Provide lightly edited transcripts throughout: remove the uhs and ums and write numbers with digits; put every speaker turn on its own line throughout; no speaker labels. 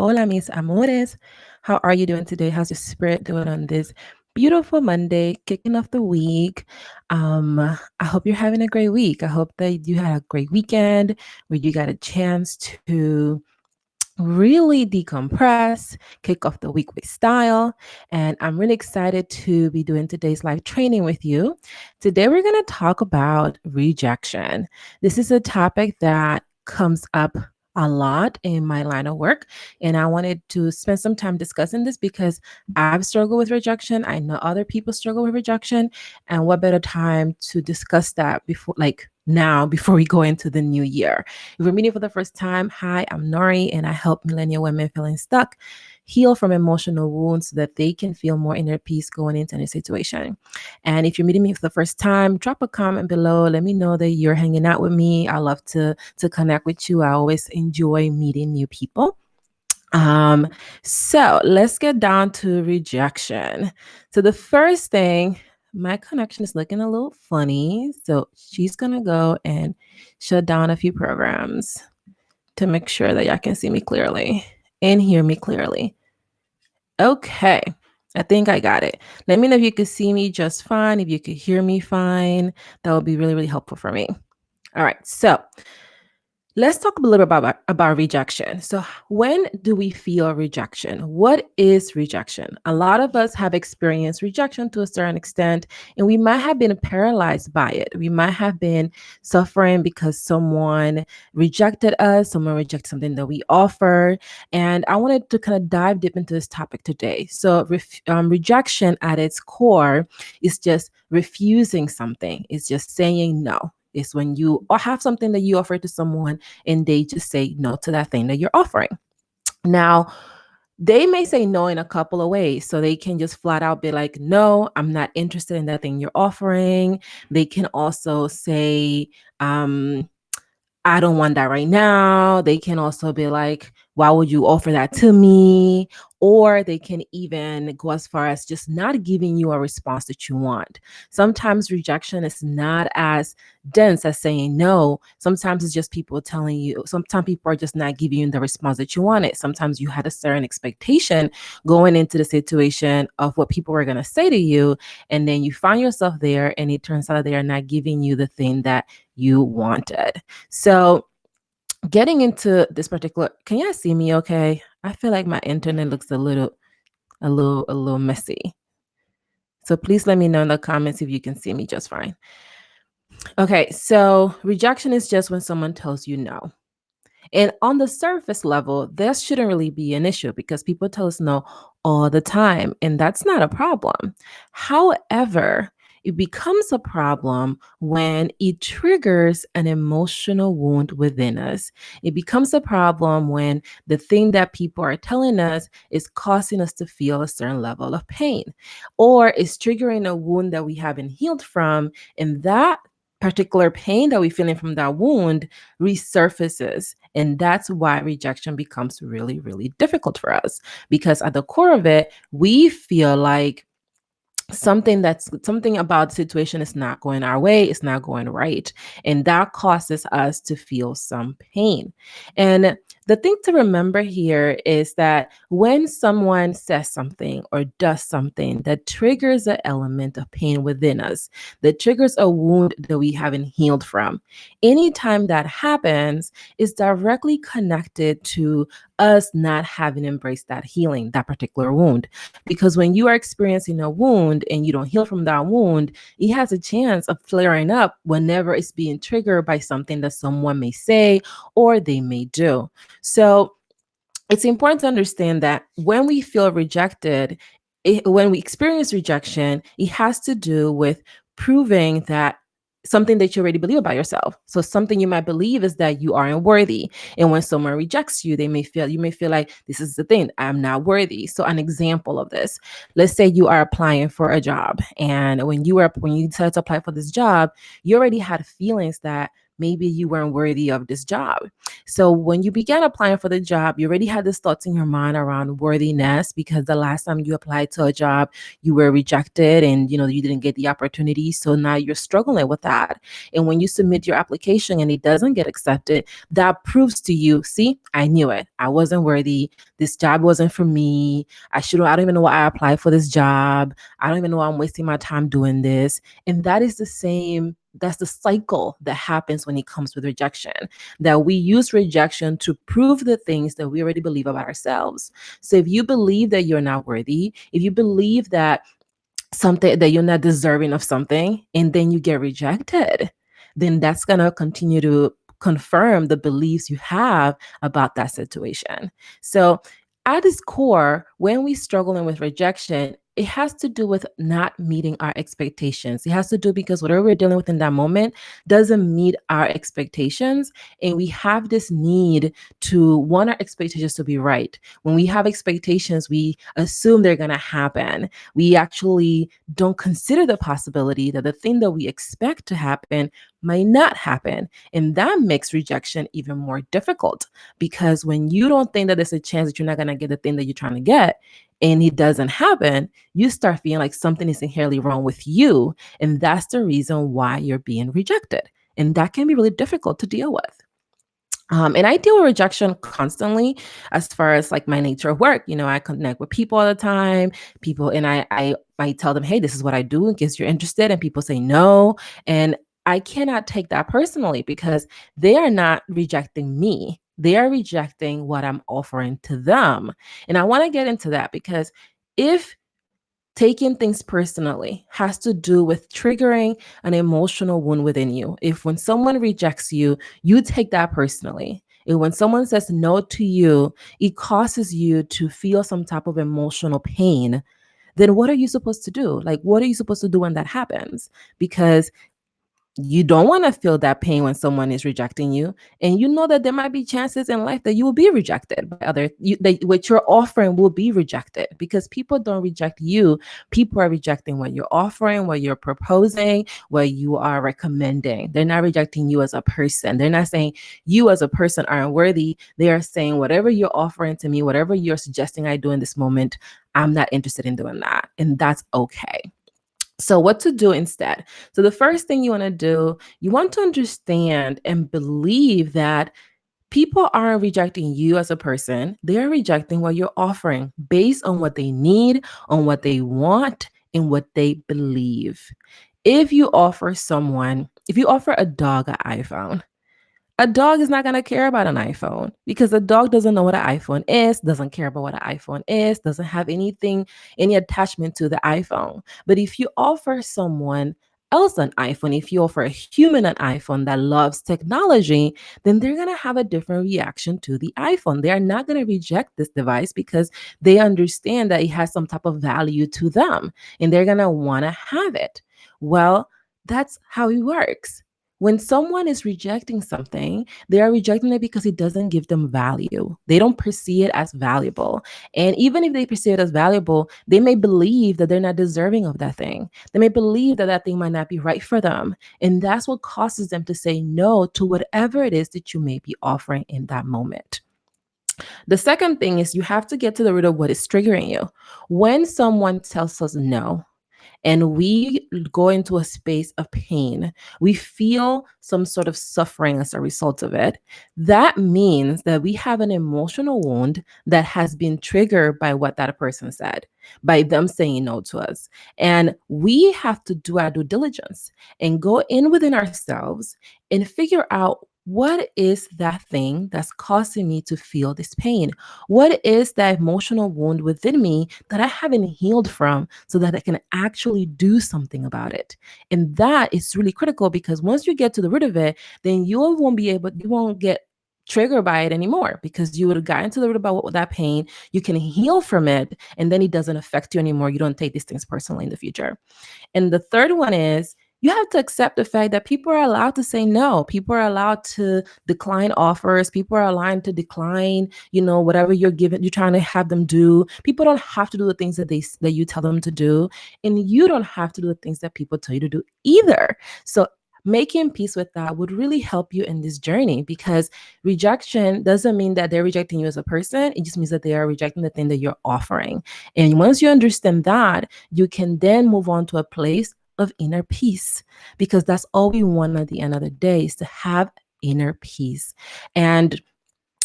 Hola, mis amores. How are you doing today? How's your spirit doing on this beautiful Monday, kicking off the week? I hope you're having a great week. I hope that you had a great weekend where you got a chance to really decompress, kick off the week with style. And I'm really excited to be doing today's live training with you. Today, we're going to talk about rejection. This is a topic that comes up a lot in my line of work. And I wanted to spend some time discussing this because I've struggled with rejection. I know other people struggle with rejection. And what better time to discuss that before, like now, before we go into the new year? If we're meeting for the first time, hi, I'm Nori, and I help millennial women feeling stuck heal from emotional wounds so that they can feel more inner peace going into any situation. And if you're meeting me for the first time, drop a comment below. Let me know that you're hanging out with me. I love to connect with you. I always enjoy meeting new people. So let's get down to rejection. So the first thing, my connection is looking a little funny. So she's gonna go and shut down a few programs to make sure that y'all can see me clearly and hear me clearly. Okay. I think I got it. Let me know if you could see me just fine, if you could hear me fine. That would be really, really helpful for me. All right. So let's talk a little bit about rejection. So, when do we feel rejection? What is rejection? A lot of us have experienced rejection to a certain extent, and we might have been paralyzed by it. We might have been suffering because someone rejected us, someone rejected something that we offer. And I wanted to kind of dive deep into this topic today. So, rejection at its core is just refusing something, it's just saying no. It's when you have something that you offer to someone and they just say no to that thing that you're offering. Now, they may say no in a couple of ways. So they can just flat out be like, no, I'm not interested in that thing you're offering. They can also say, I don't want that right now. They can also be like, why would you offer that to me? Or they can even go as far as just not giving you a response that you want. Sometimes rejection is not as dense as saying no. Sometimes it's just people telling you, sometimes people are just not giving you the response that you wanted. Sometimes you had a certain expectation going into the situation of what people were going to say to you. And then you find yourself there and it turns out they are not giving you the thing that you wanted. So getting into this particular, can you guys see me okay? I feel like my internet looks a little messy. So please let me know in the comments if you can see me just fine. Okay, so rejection is just when someone tells you no. And on the surface level, that shouldn't really be an issue because people tell us no all the time, and that's not a problem. However, it becomes a problem when it triggers an emotional wound within us. It becomes a problem when the thing that people are telling us is causing us to feel a certain level of pain, or is triggering a wound that we haven't healed from, and that particular pain that we're feeling from that wound resurfaces. And that's why rejection becomes really, really difficult for us because at the core of it, we feel like something about the situation is not going our way, it's not going right, and that causes us to feel some pain. And the thing to remember here is that when someone says something or does something that triggers an element of pain within us, that triggers a wound that we haven't healed from, anytime that happens is directly connected to us not having embraced that healing, that particular wound. Because when you are experiencing a wound and you don't heal from that wound, it has a chance of flaring up whenever it's being triggered by something that someone may say or they may do. So it's important to understand that when we feel rejected, when we experience rejection, it has to do with proving that something that you already believe about yourself. So something you might believe is that you aren't worthy. And when someone rejects you, you may feel like this is the thing, I'm not worthy. So an example of this, let's say you are applying for a job. And when you decided to apply for this job, you already had feelings that maybe you weren't worthy of this job. So when you began applying for the job, you already had these thoughts in your mind around worthiness because the last time you applied to a job, you were rejected and you didn't get the opportunity. So now you're struggling with that. And when you submit your application and it doesn't get accepted, that proves to you, see, I knew it. I wasn't worthy. This job wasn't for me. I don't even know why I applied for this job. I don't even know why I'm wasting my time doing this. And that's the cycle that happens when it comes with rejection, that we use rejection to prove the things that we already believe about ourselves. So if you believe that you're not worthy, if you believe that you're not deserving of something, and then you get rejected, then that's going to continue to confirm the beliefs you have about that situation. So at its core, when we struggling with rejection, it has to do with not meeting our expectations. It has to do because whatever we're dealing with in that moment doesn't meet our expectations. And we have this need to want our expectations to be right. When we have expectations, we assume they're going to happen. We actually don't consider the possibility that the thing that we expect to happen might not happen. And that makes rejection even more difficult because when you don't think that there's a chance that you're not going to get the thing that you're trying to get, and it doesn't happen, you start feeling like something is inherently wrong with you. And that's the reason why you're being rejected. And that can be really difficult to deal with. And I deal with rejection constantly as far as like my nature of work. I connect with people all the time, and I tell them, hey, this is what I do in case you're interested. And people say no. And I cannot take that personally because they are not rejecting me. They are rejecting what I'm offering to them. And I want to get into that because if taking things personally has to do with triggering an emotional wound within you. If when someone rejects you, you take that personally. And when someone says no to you, it causes you to feel some type of emotional pain. Then what are you supposed to do? Like, what are you supposed to do when that happens? Because you don't want to feel that pain when someone is rejecting you, and you know that there might be chances in life that you will be rejected by that what you're offering will be rejected, because people don't reject you. People are rejecting what you're offering, what you're proposing, what you are recommending. They're not rejecting you as a person. They're not saying you as a person aren't worthy. They are saying whatever you're offering to me, whatever you're suggesting I do in this moment, I'm not interested in doing that, and that's okay. So what to do instead? So the first thing you want to do, you want to understand and believe that people aren't rejecting you as a person. They're rejecting what you're offering based on what they need, on what they want, and what they believe. If you offer a dog an iPhone, a dog is not going to care about an iPhone because the dog doesn't know what an iPhone is, doesn't care about what an iPhone is, doesn't have any attachment to the iPhone. But if you offer someone else an iPhone, if you offer a human an iPhone that loves technology, then they're going to have a different reaction to the iPhone. They are not going to reject this device because they understand that it has some type of value to them and they're going to want to have it. Well, that's how it works. When someone is rejecting something, they are rejecting it because it doesn't give them value. They don't perceive it as valuable. And even if they perceive it as valuable, they may believe that they're not deserving of that thing. They may believe that that thing might not be right for them. And that's what causes them to say no to whatever it is that you may be offering in that moment. The second thing is you have to get to the root of what is triggering you. When someone tells us no, and we go into a space of pain, we feel some sort of suffering as a result of it, that means that we have an emotional wound that has been triggered by what that person said, by them saying no to us. And we have to do our due diligence and go in within ourselves and figure out, what is that thing that's causing me to feel this pain? What is that emotional wound within me that I haven't healed from so that I can actually do something about it? And that is really critical because once you get to the root of it, then you won't get triggered by it anymore because you would have gotten to the root about that pain. You can heal from it, and then it doesn't affect you anymore. You don't take these things personally in the future. And the third one is, you have to accept the fact that people are allowed to say no. People are allowed to decline offers. People are allowed to decline, whatever you're trying to have them do. People don't have to do the things that you tell them to do. And you don't have to do the things that people tell you to do either. So making peace with that would really help you in this journey, because rejection doesn't mean that they're rejecting you as a person. It just means that they are rejecting the thing that you're offering. And once you understand that, you can then move on to a place of inner peace, because that's all we want at the end of the day, is to have inner peace. And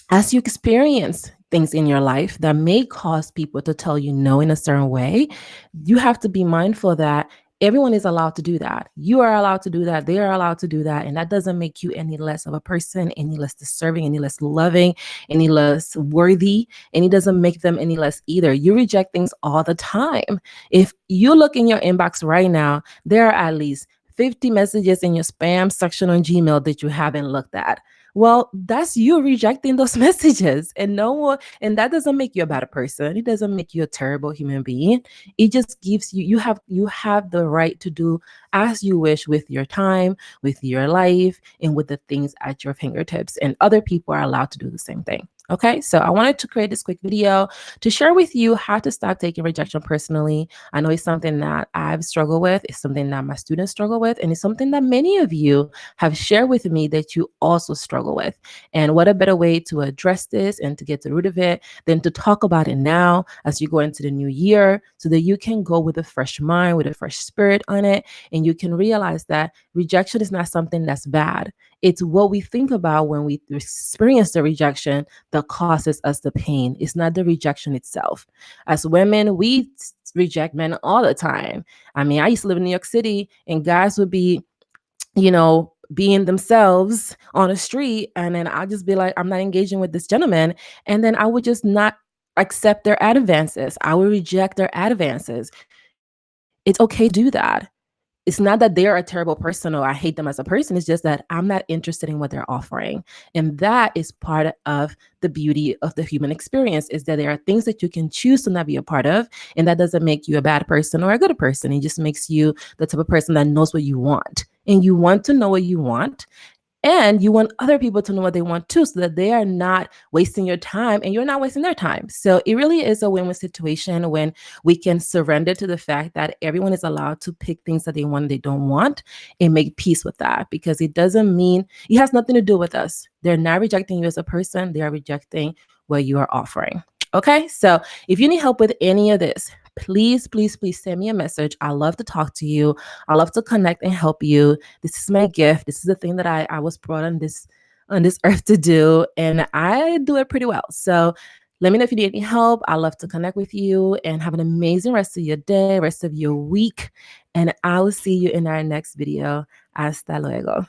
as you experience things in your life that may cause people to tell you no in a certain way, you have to be mindful that everyone is allowed to do that. You are allowed to do that. They are allowed to do that. And that doesn't make you any less of a person, any less deserving, any less loving, any less worthy, and it doesn't make them any less either. You reject things all the time. If you look in your inbox right now, there are at least 50 messages in your spam section on Gmail that you haven't looked at. Well, that's you rejecting those messages, and no one, and that doesn't make you a better person. It doesn't make you a terrible human being. It just gives you, you have the right to do as you wish with your time, with your life, and with the things at your fingertips. And other people are allowed to do the same thing. Okay, so I wanted to create this quick video to share with you how to stop taking rejection personally. I know it's something that I've struggled with, it's something that my students struggle with, and it's something that many of you have shared with me that you also struggle with. And what a better way to address this and to get to the root of it than to talk about it now as you go into the new year, so that you can go with a fresh mind, with a fresh spirit on it, and you can realize that rejection is not something that's bad. It's what we think about when we experience the rejection that causes us the pain. It's not the rejection itself. As women, we reject men all the time. I mean, I used to live in New York City, and guys would be, being themselves on a street, and then I'll just be like, I'm not engaging with this gentleman. And then I would just not accept their advances. I would reject their advances. It's okay to do that. It's not that they're a terrible person or I hate them as a person. It's just that I'm not interested in what they're offering. And that is part of the beauty of the human experience, is that there are things that you can choose to not be a part of. And that doesn't make you a bad person or a good person. It just makes you the type of person that knows what you want. And you want to know what you want. And you want other people to know what they want too, so that they are not wasting your time and you're not wasting their time. So it really is a win-win situation when we can surrender to the fact that everyone is allowed to pick things that they want and they don't want, and make peace with that, because it doesn't mean, it has nothing to do with us. They're not rejecting you as a person. They are rejecting what you are offering. Okay, so if you need help with any of this, please, please, please send me a message. I love to talk to you. I love to connect and help you. This is my gift. This is the thing that I was brought on this earth to do, and I do it pretty well. So let me know if you need any help. I love to connect with you, and have an amazing rest of your day, rest of your week, and I will see you in our next video. Hasta luego.